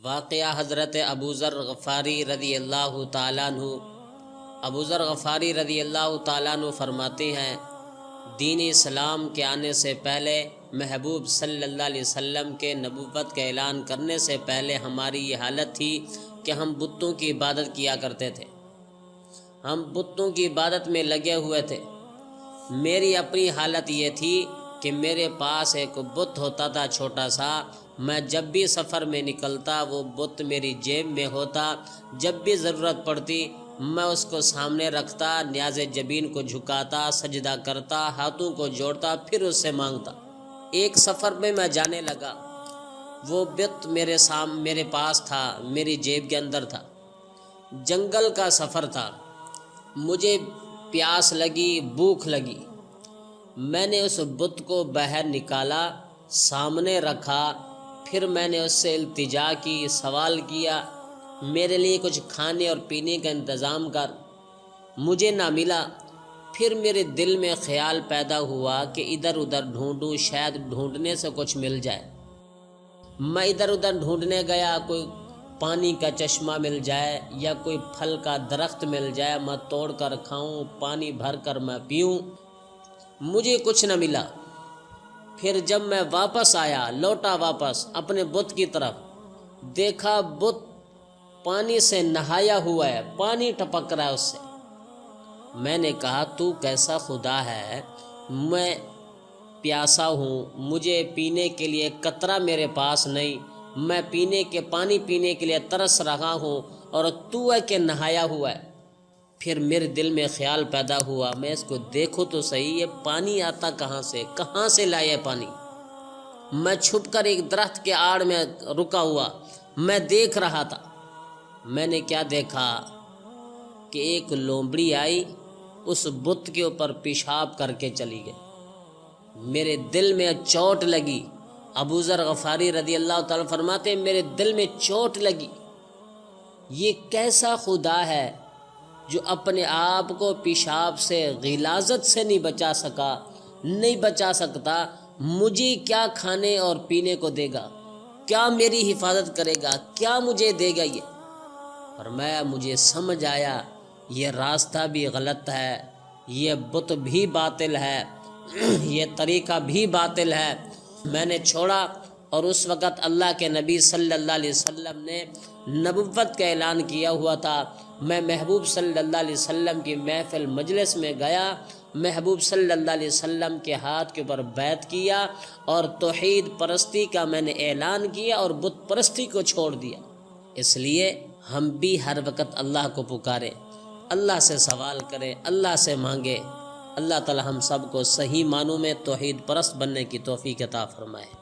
واقعہ حضرت ابو ذر غفاری رضی اللہ تعالیٰ عنہ۔ ابو ذر غفاری رضی اللہ تعالیٰ عنہ فرماتے ہیں، دین اسلام کے آنے سے پہلے، محبوب صلی اللہ علیہ وسلم کے نبوت کا اعلان کرنے سے پہلے ہماری یہ حالت تھی کہ ہم بتوں کی عبادت کیا کرتے تھے، ہم بتوں کی عبادت میں لگے ہوئے تھے۔ میری اپنی حالت یہ تھی کہ میرے پاس ایک بت ہوتا تھا چھوٹا سا، میں جب بھی سفر میں نکلتا وہ بت میری جیب میں ہوتا، جب بھی ضرورت پڑتی میں اس کو سامنے رکھتا، نیاز جبین کو جھکاتا، سجدہ کرتا، ہاتھوں کو جوڑتا، پھر اس سے مانگتا۔ ایک سفر میں میں جانے لگا، وہ بت میرے پاس تھا، میری جیب کے اندر تھا۔ جنگل کا سفر تھا، مجھے پیاس لگی، بھوک لگی، میں نے اس بت کو باہر نکالا، سامنے رکھا، پھر میں نے اس سے التجا کی، سوال کیا میرے لیے کچھ کھانے اور پینے کا انتظام کر۔ مجھے نہ ملا۔ پھر میرے دل میں خیال پیدا ہوا کہ ادھر ادھر ڈھونڈوں، شاید ڈھونڈنے سے کچھ مل جائے۔ میں ادھر ادھر ڈھونڈنے گیا، کوئی پانی کا چشمہ مل جائے یا کوئی پھل کا درخت مل جائے، میں توڑ کر کھاؤں، پانی بھر کر میں پیوں، مجھے کچھ نہ ملا۔ پھر جب میں واپس آیا، لوٹا واپس اپنے بت کی طرف، دیکھا بت پانی سے نہایا ہوا ہے، پانی ٹپک رہا ہے اس سے۔ میں نے کہا تو کیسا خدا ہے، میں پیاسا ہوں، مجھے پینے کے لیے قطرہ میرے پاس نہیں، میں پانی پینے کے لیے ترس رہا ہوں اور تو ہے کہ نہایا ہوا ہے۔ پھر میرے دل میں خیال پیدا ہوا، میں اس کو دیکھوں تو صحیح، یہ پانی آتا کہاں سے لایا پانی؟ میں چھپ کر ایک درخت کے آڑ میں رکا ہوا، میں دیکھ رہا تھا۔ میں نے کیا دیکھا کہ ایک لومڑی آئی، اس بت کے اوپر پیشاب کر کے چلی گئی۔ میرے دل میں چوٹ لگی۔ ابو ذر غفاری رضی اللہ تعالیٰ فرماتے ہیں میرے دل میں چوٹ لگی، یہ کیسا خدا ہے جو اپنے آپ کو پیشاب سے، غلاظت سے نہیں بچا سکتا، مجھے کیا کھانے اور پینے کو دے گا، کیا میری حفاظت کرے گا، کیا مجھے دے گا یہ؟ فرمایا مجھے سمجھ آیا یہ راستہ بھی غلط ہے، یہ بت بھی باطل ہے، یہ طریقہ بھی باطل ہے۔ میں نے چھوڑا، اور اس وقت اللہ کے نبی صلی اللہ علیہ وسلم نے نبوت کا اعلان کیا ہوا تھا۔ میں محبوب صلی اللہ علیہ وسلم کی محفل مجلس میں گیا، محبوب صلی اللہ علیہ وسلم کے ہاتھ کے اوپر بیعت کیا اور توحید پرستی کا میں نے اعلان کیا اور بت پرستی کو چھوڑ دیا۔ اس لیے ہم بھی ہر وقت اللہ کو پکاریں، اللہ سے سوال کریں، اللہ سے مانگیں۔ اللہ تعالی ہم سب کو صحیح معنوں میں توحید پرست بننے کی توفیق عطا فرمائے۔